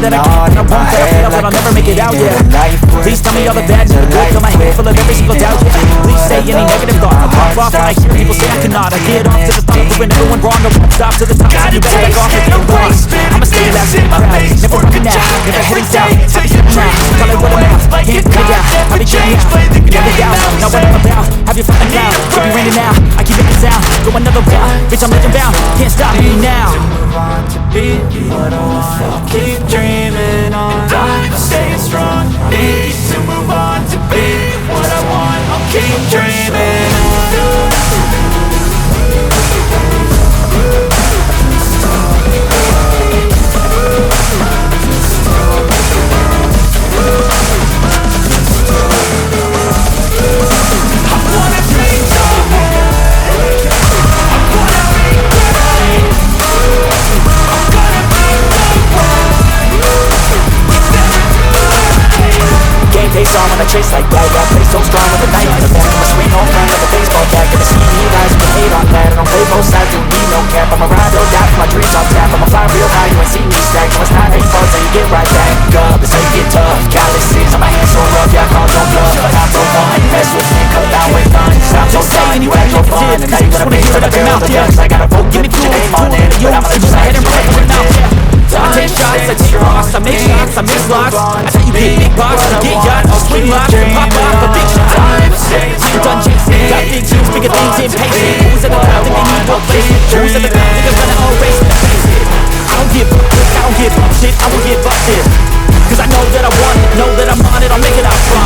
that I can't, and I won't, that I feel that I'll never make it out, yeah. Please tell me all the bad news, the good, fill my head full of every single doubt, yeah. Please say any negative thoughts, I'll pop off when I hear people say I cannot. I get off to the top, proving everyone wrong, I won't stop to the top, so you better back off and get lost. I'ma stay loud, stay proud, never running out, never heading south. I'll be getting out, call it what I'm out, can't put it down. I'll be getting out, never doubt, not what I'm about. Have you fucking cloud, keep me raining now. I keep making sound, go another round, bitch I'm legend bound, can't stop me now. Move on to be what I want, I'll keep dreaming on. I'm staying strong, need to move on to be what I want, I'll keep dreaming on. Days on when I chase like that, I play so strong with the night in the back of my screen, home run like a baseball bat. Gonna see me rise, you hate on that. I don't play both sides, don't need no cap. I'ma ride or die for my dreams on tap. I'ma fly real high, you ain't see me stack. No, it's not how you fall, so you get right back up. It's how you get tough, calluses on my hands so rough. Yeah, I call don't bluff, but I'm so fun. Mess with me, cut down with fun. I'm so done, you act so fun. And now you wanna make it up your mouth, yeah. Cause I got a vote, give me two name on it. But I'ma just head and run with mouth, yeah. I take shots, I take loss, I make shots, I miss lots. I tell you get big box, I get yachts, I'll swing locks and pop off a big shot. I'm done chasing, got big dreams, bigger things impatient. Who's at the crowd think they need replacement? Who's at the crowd think they're gonna erase me? I don't give up, I don't give up shit, I won't give up shit. Cause I know that I want it, know that I'm on it, I'll make it out front.